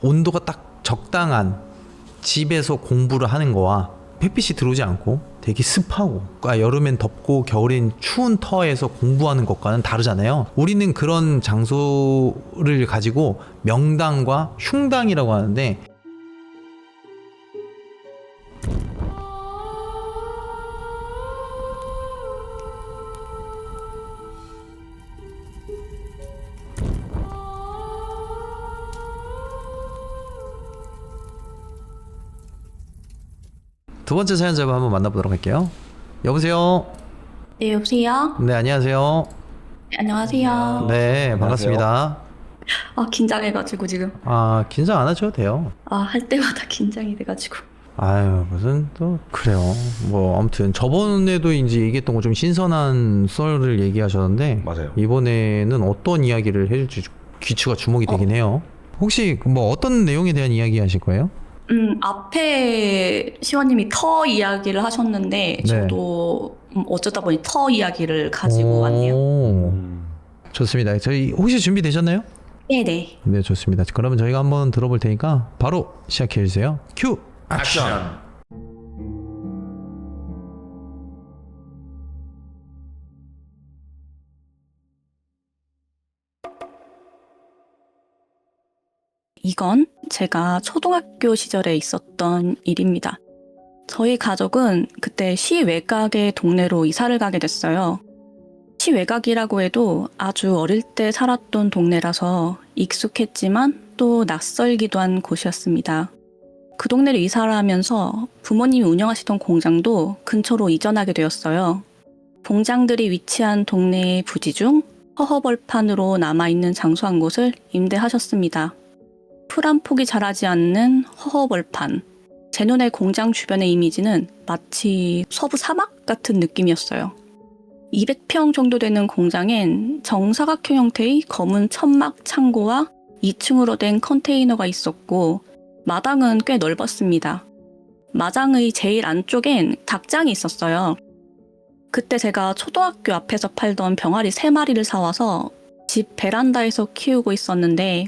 온도가 딱 적당한 집에서 공부를 하는 거와 햇빛이 들어오지 않고 되게 습하고 여름엔 덥고 겨울엔 추운 터에서 공부하는 것과는 다르잖아요. 우리는 그런 장소를 가지고 명당과 흉당이라고 하는데, 두 번째 사연자분 한번 만나보도록 할게요. 여보세요? 네, 여보세요? 네, 안녕하세요. 네, 안녕하세요. 네, 반갑습니다. 긴장해가지고 지금. 긴장 안 하셔도 돼요. 할 때마다 긴장이 돼가지고. 아유, 무슨 또 그래요. 뭐 아무튼 저번에도 이제 얘기했던 거 좀 신선한 썰을 얘기하셨는데, 맞아요. 이번에는 어떤 이야기를 해줄지 귀추가 주목이 되긴 해요. 혹시 뭐 어떤 내용에 대한 이야기 하실 거예요? 앞에 시원님이 터 이야기를 하셨는데, 네. 저도 어쩌다 보니 터 이야기를 가지고 왔네요. 좋습니다. 저희 혹시 준비되셨나요? 네네. 네, 좋습니다. 그러면 저희가 한번 들어볼 테니까 바로 시작해 주세요. 큐! 액션! 이건 제가 초등학교 시절에 있었던 일입니다. 저희 가족은 그때 시외곽의 동네로 이사를 가게 됐어요. 시외곽이라고 해도 아주 어릴 때 살았던 동네라서 익숙했지만 또 낯설기도 한 곳이었습니다. 그 동네를 이사를 하면서 부모님이 운영하시던 공장도 근처로 이전하게 되었어요. 공장들이 위치한 동네의 부지 중 허허벌판으로 남아있는 장소 한 곳을 임대하셨습니다. 풀 한 폭이 자라지 않는 허허벌판. 제 눈에 공장 주변의 이미지는 마치 서부 사막 같은 느낌이었어요. 200평 정도 되는 공장엔 정사각형 형태의 검은 천막 창고와 2층으로 된 컨테이너가 있었고, 마당은 꽤 넓었습니다. 마당의 제일 안쪽엔 닭장이 있었어요. 그때 제가 초등학교 앞에서 팔던 병아리 3마리를 사와서 집 베란다에서 키우고 있었는데,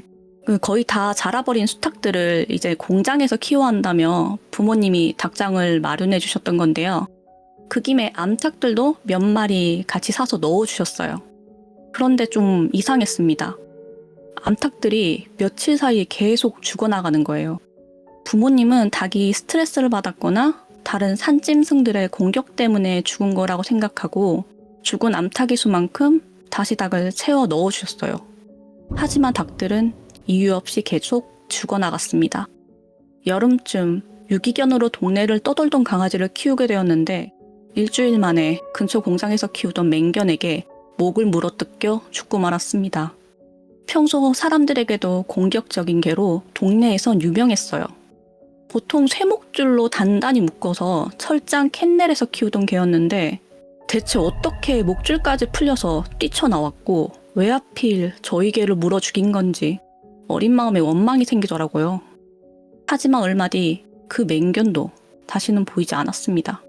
거의 다 자라버린 수탉들을 이제 공장에서 키워한다며 부모님이 닭장을 마련해 주셨던 건데요. 그 김에 암탉들도 몇 마리 같이 사서 넣어주셨어요. 그런데 좀 이상했습니다. 암탉들이 며칠 사이에 계속 죽어나가는 거예요. 부모님은 닭이 스트레스를 받았거나 다른 산짐승들의 공격 때문에 죽은 거라고 생각하고 죽은 암탉의 수만큼 다시 닭을 채워 넣어주셨어요. 하지만 닭들은 이유 없이 계속 죽어나갔습니다. 여름쯤 유기견으로 동네를 떠돌던 강아지를 키우게 되었는데 일주일 만에 근처 공장에서 키우던 맹견에게 목을 물어뜯겨 죽고 말았습니다. 평소 사람들에게도 공격적인 개로 동네에선 유명했어요. 보통 쇠목줄로 단단히 묶어서 철장 캔넬에서 키우던 개였는데 대체 어떻게 목줄까지 풀려서 뛰쳐나왔고 왜 하필 저희 개를 물어 죽인 건지 어린 마음에 원망이 생기더라고요. 하지만 얼마 뒤 그 맹견도 다시는 보이지 않았습니다.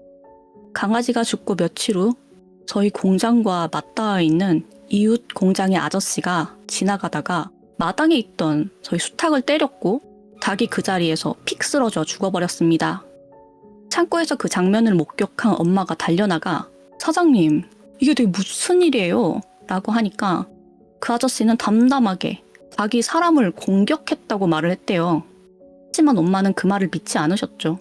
강아지가 죽고 며칠 후 저희 공장과 맞닿아 있는 이웃 공장의 아저씨가 지나가다가 마당에 있던 저희 수탉을 때렸고 닭이 그 자리에서 픽 쓰러져 죽어버렸습니다. 창고에서 그 장면을 목격한 엄마가 달려나가 사장님, 이게 되게 무슨 일이에요? 라고 하니까 그 아저씨는 담담하게 닭이 사람을 공격했다고 말을 했대요. 하지만 엄마는 그 말을 믿지 않으셨죠.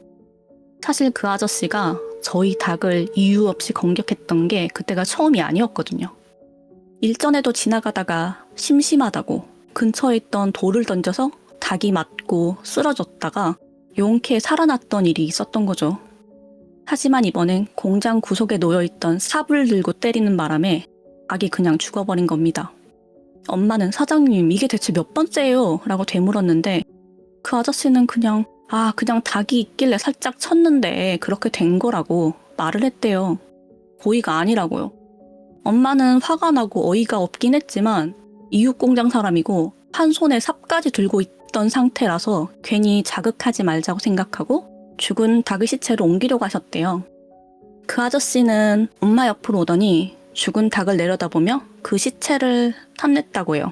사실 그 아저씨가 저희 닭을 이유 없이 공격했던 게 그때가 처음이 아니었거든요. 일전에도 지나가다가 심심하다고 근처에 있던 돌을 던져서 닭이 맞고 쓰러졌다가 용케 살아났던 일이 있었던 거죠. 하지만 이번엔 공장 구석에 놓여있던 삽을 들고 때리는 바람에 닭이 그냥 죽어버린 겁니다. 엄마는 사장님 이게 대체 몇 번째예요? 라고 되물었는데 그 아저씨는 그냥 닭이 있길래 살짝 쳤는데 그렇게 된 거라고 말을 했대요. 고의가 아니라고요. 엄마는 화가 나고 어이가 없긴 했지만 이웃 공장 사람이고 한 손에 삽까지 들고 있던 상태라서 괜히 자극하지 말자고 생각하고 죽은 닭의 시체를 옮기려고 하셨대요. 그 아저씨는 엄마 옆으로 오더니 죽은 닭을 내려다보며 그 시체를 탐냈다고 해요.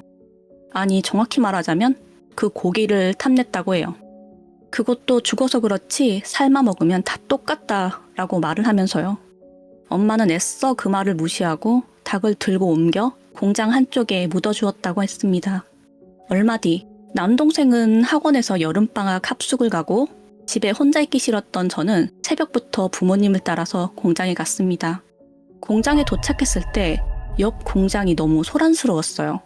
아니 정확히 말하자면 그 고기를 탐냈다고 해요. 그것도 죽어서 그렇지 삶아 먹으면 다 똑같다라고 말을 하면서요. 엄마는 애써 그 말을 무시하고 닭을 들고 옮겨 공장 한쪽에 묻어주었다고 했습니다. 얼마 뒤 남동생은 학원에서 여름방학 합숙을 가고 집에 혼자 있기 싫었던 저는 새벽부터 부모님을 따라서 공장에 갔습니다. 공장에 도착했을 때 옆 공장이 너무 소란스러웠어요.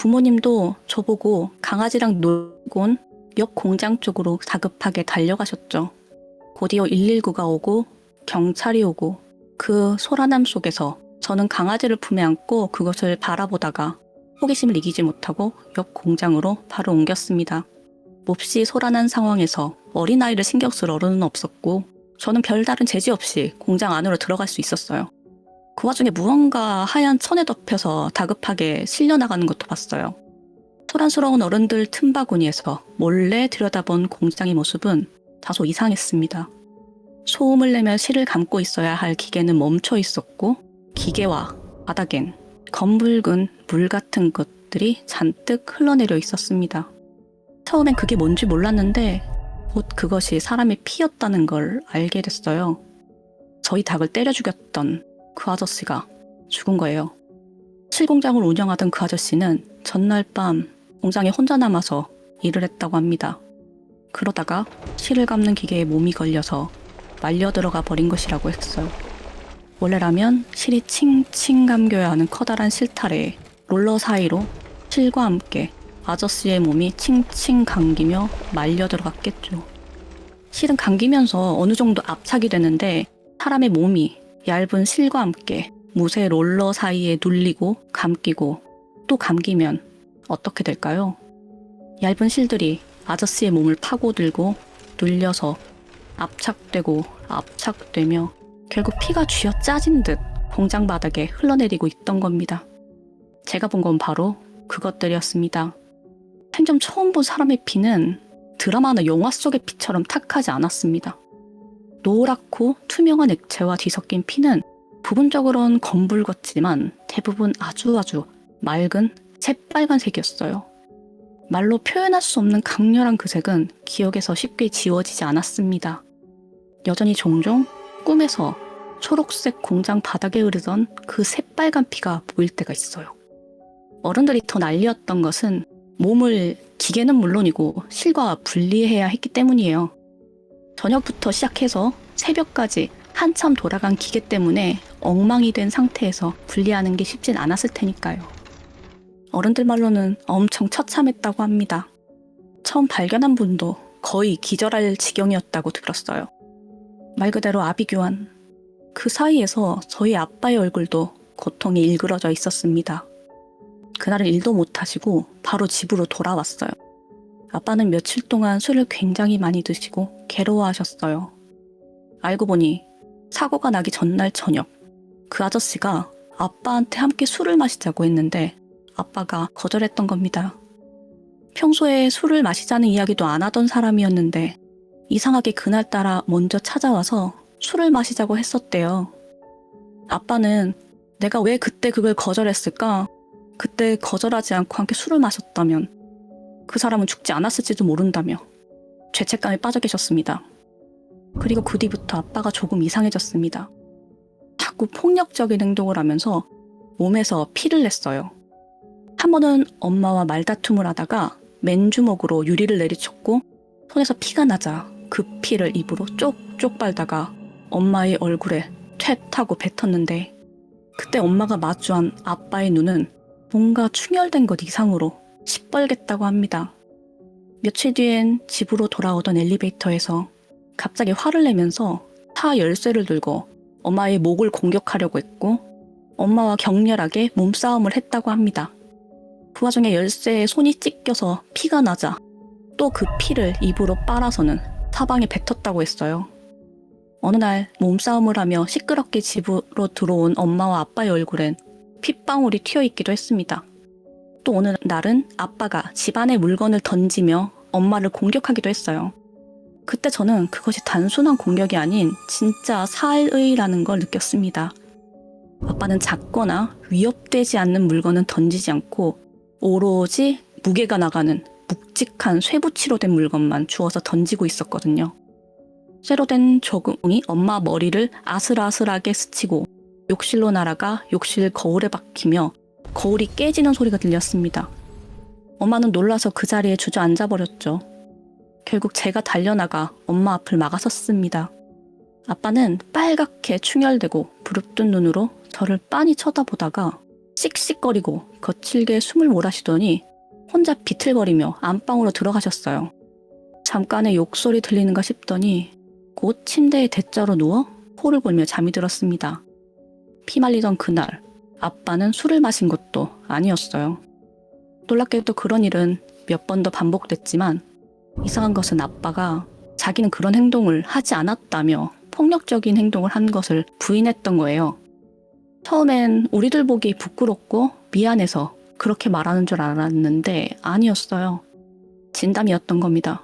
부모님도 저보고 강아지랑 놀곤 옆 공장 쪽으로 다급하게 달려가셨죠. 곧이어 119가 오고 경찰이 오고 그 소란함 속에서 저는 강아지를 품에 안고 그것을 바라보다가 호기심을 이기지 못하고 옆 공장으로 바로 옮겼습니다. 몹시 소란한 상황에서 어린아이를 신경 쓸 어른은 없었고 저는 별다른 제지 없이 공장 안으로 들어갈 수 있었어요. 그 와중에 무언가 하얀 천에 덮여서 다급하게 실려나가는 것도 봤어요. 소란스러운 어른들 틈바구니에서 몰래 들여다본 공장의 모습은 다소 이상했습니다. 소음을 내며 실을 감고 있어야 할 기계는 멈춰 있었고 기계와 바닥엔 검붉은 물 같은 것들이 잔뜩 흘러내려 있었습니다. 처음엔 그게 뭔지 몰랐는데 곧 그것이 사람의 피였다는 걸 알게 됐어요. 저희 닭을 때려 죽였던 그 아저씨가 죽은 거예요. 실공장을 운영하던 그 아저씨는 전날 밤 공장에 혼자 남아서 일을 했다고 합니다. 그러다가 실을 감는 기계에 몸이 걸려서 말려 들어가 버린 것이라고 했어요. 원래라면 실이 칭칭 감겨야 하는 커다란 실타래에 롤러 사이로 실과 함께 아저씨의 몸이 칭칭 감기며 말려 들어갔겠죠. 실은 감기면서 어느 정도 압착이 되는데 사람의 몸이 얇은 실과 함께 무쇠 롤러 사이에 눌리고 감기고 또 감기면 어떻게 될까요? 얇은 실들이 아저씨의 몸을 파고들고 눌려서 압착되고 압착되며 결국 피가 쥐어 짜진 듯 공장 바닥에 흘러내리고 있던 겁니다. 제가 본 건 바로 그것들이었습니다. 생전 처음 본 사람의 피는 드라마나 영화 속의 피처럼 탁하지 않았습니다. 노랗고 투명한 액체와 뒤섞인 피는 부분적으로는 검붉었지만 대부분 아주 맑은 새빨간색이었어요. 말로 표현할 수 없는 강렬한 그 색은 기억에서 쉽게 지워지지 않았습니다. 여전히 종종 꿈에서 초록색 공장 바닥에 흐르던 그 새빨간 피가 보일 때가 있어요. 어른들이 더 난리였던 것은 몸을 기계는 물론이고 실과 분리해야 했기 때문이에요. 저녁부터 시작해서 새벽까지 한참 돌아간 기계 때문에 엉망이 된 상태에서 분리하는 게 쉽진 않았을 테니까요. 어른들 말로는 엄청 처참했다고 합니다. 처음 발견한 분도 거의 기절할 지경이었다고 들었어요. 말 그대로 아비규환. 그 사이에서 저희 아빠의 얼굴도 고통이 일그러져 있었습니다. 그날은 일도 못하시고 바로 집으로 돌아왔어요. 아빠는 며칠 동안 술을 굉장히 많이 드시고 괴로워하셨어요. 알고 보니 사고가 나기 전날 저녁 그 아저씨가 아빠한테 함께 술을 마시자고 했는데 아빠가 거절했던 겁니다. 평소에 술을 마시자는 이야기도 안 하던 사람이었는데 이상하게 그날따라 먼저 찾아와서 술을 마시자고 했었대요. 아빠는 내가 왜 그때 그걸 거절했을까? 그때 거절하지 않고 함께 술을 마셨다면 그 사람은 죽지 않았을지도 모른다며 죄책감에 빠져 계셨습니다. 그리고 그 뒤부터 아빠가 조금 이상해졌습니다. 자꾸 폭력적인 행동을 하면서 몸에서 피를 냈어요. 한 번은 엄마와 말다툼을 하다가 맨주먹으로 유리를 내리쳤고 손에서 피가 나자 그 피를 입으로 쪽쪽 빨다가 엄마의 얼굴에 퇴 하고 뱉었는데 그때 엄마가 마주한 아빠의 눈은 뭔가 충혈된 것 이상으로 시뻘겠다고 합니다. 며칠 뒤엔 집으로 돌아오던 엘리베이터에서 갑자기 화를 내면서 차 열쇠를 들고 엄마의 목을 공격하려고 했고 엄마와 격렬하게 몸싸움을 했다고 합니다. 그 와중에 열쇠에 손이 찢겨서 피가 나자 또 그 피를 입으로 빨아서는 사방에 뱉었다고 했어요. 어느 날 몸싸움을 하며 시끄럽게 집으로 들어온 엄마와 아빠의 얼굴엔 핏방울이 튀어있기도 했습니다. 또 어느 날은 아빠가 집안의 물건을 던지며 엄마를 공격하기도 했어요. 그때 저는 그것이 단순한 공격이 아닌 진짜 살의라는 걸 느꼈습니다. 아빠는 작거나 위협되지 않는 물건은 던지지 않고 오로지 무게가 나가는 묵직한 쇠붙이로 된 물건만 주워서 던지고 있었거든요. 쇠로 된 조공이 엄마 머리를 아슬아슬하게 스치고 욕실로 날아가 욕실 거울에 박히며 거울이 깨지는 소리가 들렸습니다. 엄마는 놀라서 그 자리에 주저앉아 버렸죠. 결국 제가 달려나가 엄마 앞을 막아섰습니다. 아빠는 빨갛게 충혈되고 부릅뜬 눈으로 저를 빤히 쳐다보다가 씩씩거리고 거칠게 숨을 몰아쉬더니 혼자 비틀거리며 안방으로 들어가셨어요. 잠깐의 욕설이 들리는가 싶더니 곧 침대에 대자로 누워 코를 골며 잠이 들었습니다. 피말리던 그날 아빠는 술을 마신 것도 아니었어요. 놀랍게도 그런 일은 몇 번 더 반복됐지만 이상한 것은 아빠가 자기는 그런 행동을 하지 않았다며 폭력적인 행동을 한 것을 부인했던 거예요. 처음엔 우리들 보기 부끄럽고 미안해서 그렇게 말하는 줄 알았는데 아니었어요. 진담이었던 겁니다.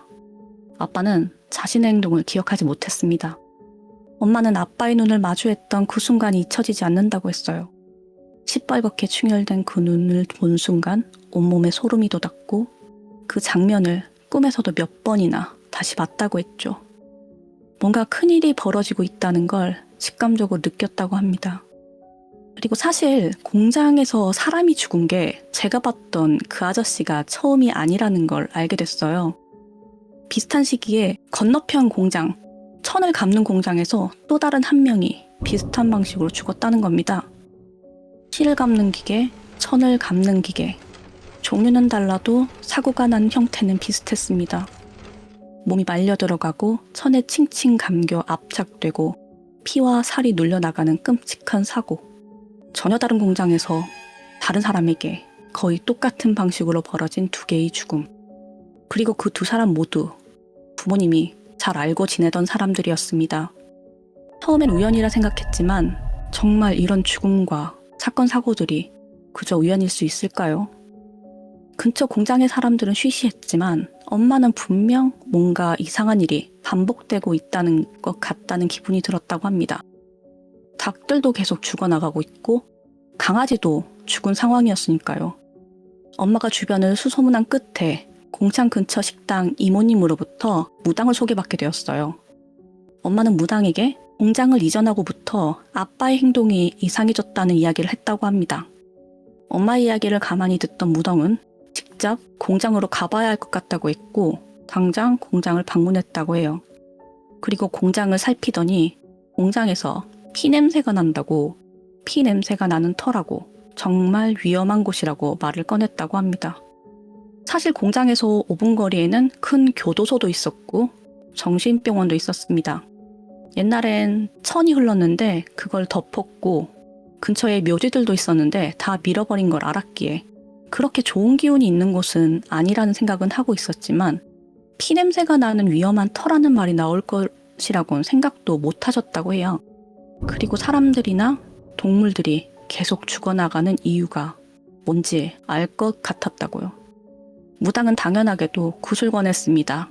아빠는 자신의 행동을 기억하지 못했습니다. 엄마는 아빠의 눈을 마주했던 그 순간이 잊혀지지 않는다고 했어요. 시뻘겋게 충혈된 그 눈을 본 순간 온몸에 소름이 돋았고 그 장면을 꿈에서도 몇 번이나 다시 봤다고 했죠. 뭔가 큰일이 벌어지고 있다는 걸 직감적으로 느꼈다고 합니다. 그리고 사실 공장에서 사람이 죽은 게 제가 봤던 그 아저씨가 처음이 아니라는 걸 알게 됐어요. 비슷한 시기에 건너편 공장, 천을 감는 공장에서 또 다른 한 명이 비슷한 방식으로 죽었다는 겁니다. 실을 감는 기계, 천을 감는 기계. 종류는 달라도 사고가 난 형태는 비슷했습니다. 몸이 말려 들어가고 천에 칭칭 감겨 압착되고 피와 살이 눌려나가는 끔찍한 사고. 전혀 다른 공장에서 다른 사람에게 거의 똑같은 방식으로 벌어진 두 개의 죽음. 그리고 그 두 사람 모두 부모님이 잘 알고 지내던 사람들이었습니다. 처음엔 우연이라 생각했지만 정말 이런 죽음과 사건 사고들이 그저 우연일 수 있을까요? 근처 공장의 사람들은 쉬쉬했지만 엄마는 분명 뭔가 이상한 일이 반복되고 있다는 것 같다는 기분이 들었다고 합니다. 닭들도 계속 죽어나가고 있고 강아지도 죽은 상황이었으니까요. 엄마가 주변을 수소문한 끝에 공장 근처 식당 이모님으로부터 무당을 소개받게 되었어요. 엄마는 무당에게 공장을 이전하고부터 아빠의 행동이 이상해졌다는 이야기를 했다고 합니다. 엄마의 이야기를 가만히 듣던 무당은 직접 공장으로 가봐야 할 것 같다고 했고 당장 공장을 방문했다고 해요. 그리고 공장을 살피더니 공장에서 피 냄새가 난다고, 피 냄새가 나는 터라고, 정말 위험한 곳이라고 말을 꺼냈다고 합니다. 사실 공장에서 5분 거리에는 큰 교도소도 있었고 정신병원도 있었습니다. 옛날엔 천이 흘렀는데 그걸 덮었고 근처에 묘지들도 있었는데 다 밀어버린 걸 알았기에 그렇게 좋은 기운이 있는 곳은 아니라는 생각은 하고 있었지만 피냄새가 나는 위험한 터라는 말이 나올 것이라고는 생각도 못 하셨다고 해요. 그리고 사람들이나 동물들이 계속 죽어나가는 이유가 뭔지 알 것 같았다고요. 무당은 당연하게도 굿을 권했습니다.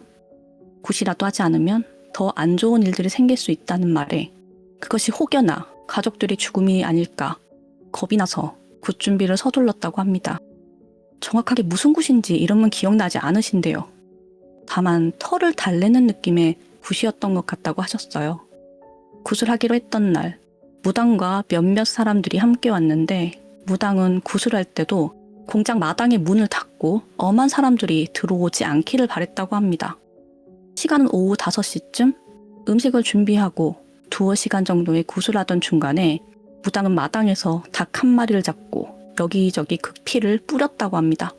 굿이라도 하지 않으면 더 안 좋은 일들이 생길 수 있다는 말에 그것이 혹여나 가족들의 죽음이 아닐까 겁이 나서 굿 준비를 서둘렀다고 합니다. 정확하게 무슨 굿인지 이름은 기억나지 않으신데요. 다만 털을 달래는 느낌의 굿이었던 것 같다고 하셨어요. 굿을 하기로 했던 날 무당과 몇몇 사람들이 함께 왔는데 무당은 굿을 할 때도 공장 마당에 문을 닫고 엄한 사람들이 들어오지 않기를 바랬다고 합니다. 시간은 오후 5시쯤 음식을 준비하고 두어 시간 정도의 굿을 하던 중간에 무당은 마당에서 닭 한 마리를 잡고 여기저기 그 피를 뿌렸다고 합니다.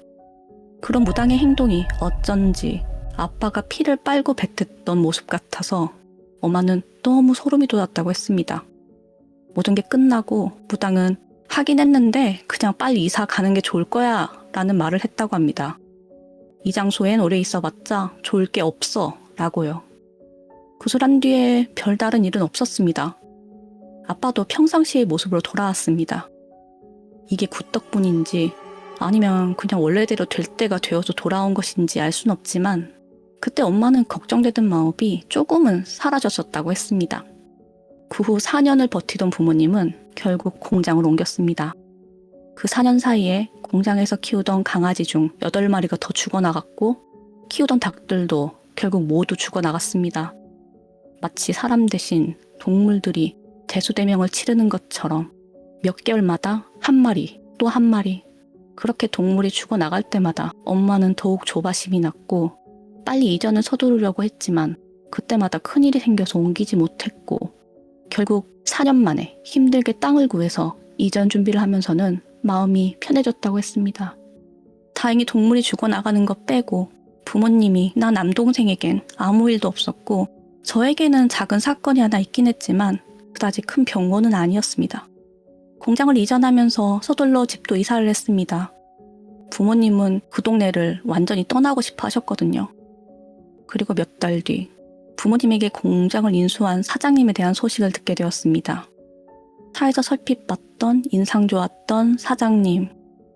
그런 무당의 행동이 어쩐지 아빠가 피를 빨고 뱉었던 모습 같아서 엄마는 너무 소름이 돋았다고 했습니다. 모든 게 끝나고 무당은 하긴 했는데 그냥 빨리 이사 가는 게 좋을 거야 라는 말을 했다고 합니다. 이 장소엔 오래 있어봤자 좋을 게 없어 라고요. 굿을 한 뒤에 별다른 일은 없었습니다. 아빠도 평상시의 모습으로 돌아왔습니다. 이게 굿 덕분인지 아니면 그냥 원래대로 될 때가 되어서 돌아온 것인지 알 순 없지만 그때 엄마는 걱정되던 마음이 조금은 사라졌었다고 했습니다. 그 후 4년을 버티던 부모님은 결국 공장을 옮겼습니다. 그 4년 사이에 공장에서 키우던 강아지 중 8마리가 더 죽어나갔고 키우던 닭들도 결국 모두 죽어나갔습니다. 마치 사람 대신 동물들이 대수대명을 치르는 것처럼 몇 개월마다 한 마리 또 한 마리, 그렇게 동물이 죽어나갈 때마다 엄마는 더욱 조바심이 났고 빨리 이전을 서두르려고 했지만 그때마다 큰일이 생겨서 옮기지 못했고 결국 4년 만에 힘들게 땅을 구해서 이전 준비를 하면서는 마음이 편해졌다고 했습니다. 다행히 동물이 죽어나가는 것 빼고 부모님이 나 남동생에겐 아무 일도 없었고 저에게는 작은 사건이 하나 있긴 했지만 그다지 큰 병고는 아니었습니다. 공장을 이전하면서 서둘러 집도 이사를 했습니다. 부모님은 그 동네를 완전히 떠나고 싶어 하셨거든요. 그리고 몇 달 뒤 부모님에게 공장을 인수한 사장님에 대한 소식을 듣게 되었습니다. 차에서 설핏 봤던 인상 좋았던 사장님,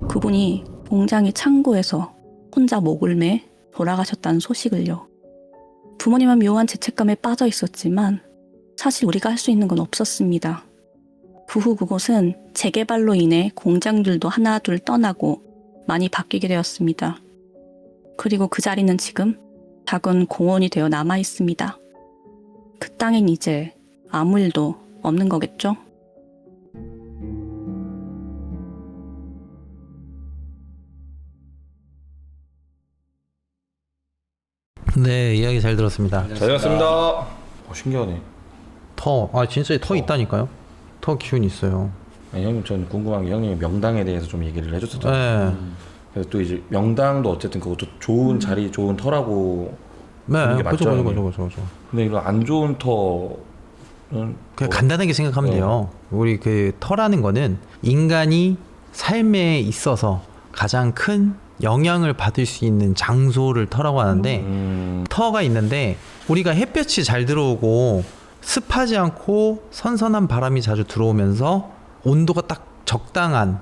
그분이 공장의 창고에서 혼자 목을 매 돌아가셨다는 소식을요. 부모님은 묘한 죄책감에 빠져 있었지만 사실 우리가 할 수 있는 건 없었습니다. 그 후 그곳은 재개발로 인해 공장들도 하나둘 떠나고 많이 바뀌게 되었습니다. 그리고 그 자리는 지금 작은 공원이 되어 남아 있습니다. 그 땅엔 이제 아무 일도 없는 거겠죠? 네, 이야기 잘 들었습니다. 잘 들었습니다. 신기하네. 진짜 터 있다니까요. 터 기운이 있어요. 아니, 형님, 전 궁금한 게 형님이 명당에 대해서 좀 얘기를 해줬었잖아요. 네. 그래서 또 이제 명당도 어쨌든 그것도 좋은 자리, 좋은 터라고 보는 게 맞죠? 그죠. 근데 이런 안 좋은 터는 그냥 간단하게 생각하면 돼요. 우리 그 터라는 거는 인간이 삶에 있어서 가장 큰 영향을 받을 수 있는 장소를 터라고 하는데 터가 있는데 우리가 햇볕이 잘 들어오고 습하지 않고 선선한 바람이 자주 들어오면서 온도가 딱 적당한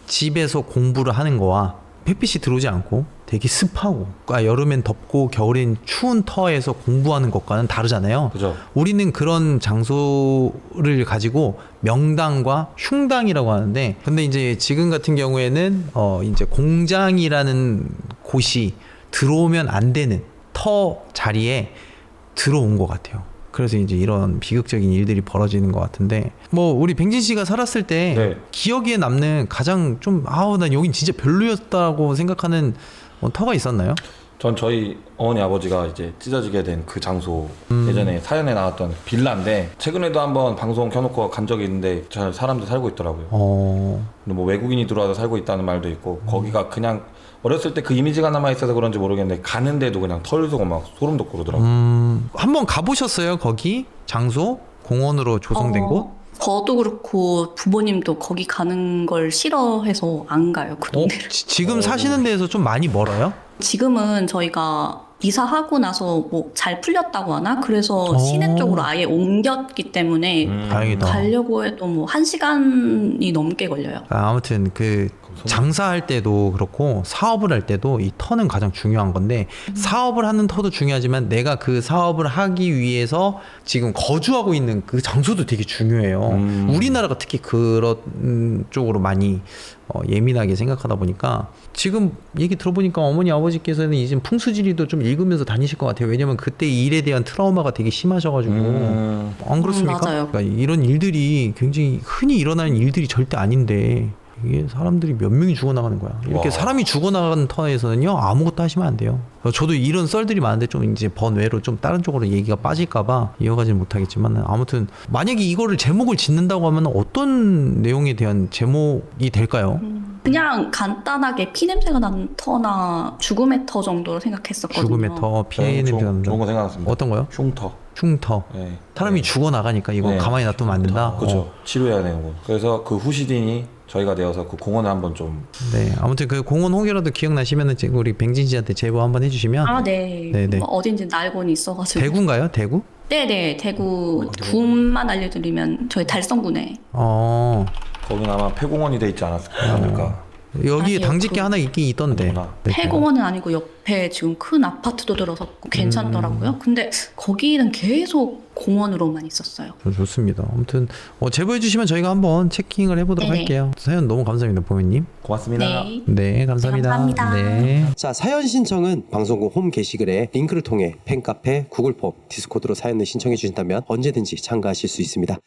집에서 공부를 하는 거와 햇빛이 들어오지 않고 되게 습하고 여름엔 덥고 겨울엔 추운 터에서 공부하는 것과는 다르잖아요. 그죠. 우리는 그런 장소를 가지고 명당과 흉당이라고 하는데 근데 이제 지금 같은 경우에는 이제 공장이라는 곳이 들어오면 안 되는 터 자리에 들어온 것 같아요. 그래서 이제 이런 비극적인 일들이 벌어지는 것 같은데 뭐 우리 뱅진 씨가 살았을 때 네. 기억에 남는 가장 좀 난 여긴 진짜 별로였다고 생각하는 터가 있었나요? 전 저희 어머니 아버지가 이제 찢어지게 된 그 장소 예전에 사연에 나왔던 빌라인데 최근에도 한번 방송 켜놓고 간 적이 있는데 잘 사람들 살고 있더라고요. 근데 뭐 외국인이 들어와서 살고 있다는 말도 있고 거기가 그냥 어렸을 때 그 이미지가 남아 있어서 그런지 모르겠는데 가는데도 그냥 털 쏘고 막 소름 돋고 그러더라고요. 한번 가보셨어요? 거기 장소 공원으로 조성된 곳? 저도 그렇고 부모님도 거기 가는 걸 싫어해서 안 가요, 그 동네를. 지금 사시는 데에서 좀 많이 멀어요? 지금은 저희가 이사하고 나서 뭐 잘 풀렸다고 하나? 그래서 시내 쪽으로 아예 옮겼기 때문에 다행이다. 가려고 해도 뭐 1시간이 넘게 걸려요. 아무튼 그 장사할 때도 그렇고 사업을 할 때도 이 터는 가장 중요한 건데 사업을 하는 터도 중요하지만 내가 그 사업을 하기 위해서 지금 거주하고 있는 그 장소도 되게 중요해요. 우리나라가 특히 그런 쪽으로 많이 예민하게 생각하다 보니까 지금 얘기 들어보니까 어머니 아버지께서는 이제 풍수지리도 좀 읽으면서 다니실 것 같아요. 왜냐면 그때 일에 대한 트라우마가 되게 심하셔가지고 안 그렇습니까? 맞아요. 그러니까 이런 일들이 굉장히 흔히 일어나는 일들이 절대 아닌데 이게 사람들이 몇 명이 죽어나가는 거야. 이렇게 와. 사람이 죽어나가는 터에서는요 아무것도 하시면 안 돼요. 저도 이런 썰들이 많은데 좀 이제 번외로 좀 다른 쪽으로 얘기가 빠질까봐 이어가지는 못하겠지만 아무튼 만약에 이거를 제목을 짓는다고 하면 어떤 내용에 대한 제목이 될까요? 그냥 간단하게 피냄새가 나는 터나 죽음의 터 정도로 생각했었거든요. 죽음의 터, 피해 냄새가 난다. 좋은 거 생각났습니다. 어떤 거요? 흉터. 흉터. 네. 사람이 죽어나가니까 이거 네. 가만히 놔두면 안 된다. 그렇죠. 치료해야 되는 거. 그래서 그 후시딘이 저희가 되어서 그 공원을 한번 좀 네, 아무튼 그 공원 혹여라도 기억나시면은 우리 뱅진 씨한테 제보 한번 해주시면. 아, 네. 네네. 뭐 어딘지 알고는 있어가지고. 대구인가요? 대구? 네네. 대구 군만 알려드리면 저희 달성군에. 거긴 아마 폐공원이 돼 있지 않을까. 여기 아니요, 당직계 하나 있긴 있던데. 그렇구나. 폐공원은 아니고 옆에 지금 큰 아파트도 들어섰고 괜찮더라고요. 근데 거기는 계속 공원으로만 있었어요. 좋습니다. 아무튼 제보해 주시면 저희가 한번 체킹을 해보도록 네네. 할게요. 사연 너무 감사합니다, 보미님. 고맙습니다. 네. 네, 감사합니다. 감사합니다. 네. 자, 사연 신청은 방송국 홈 게시글에 링크를 통해 팬카페, 구글폼, 디스코드로 사연을 신청해 주신다면 언제든지 참가하실 수 있습니다.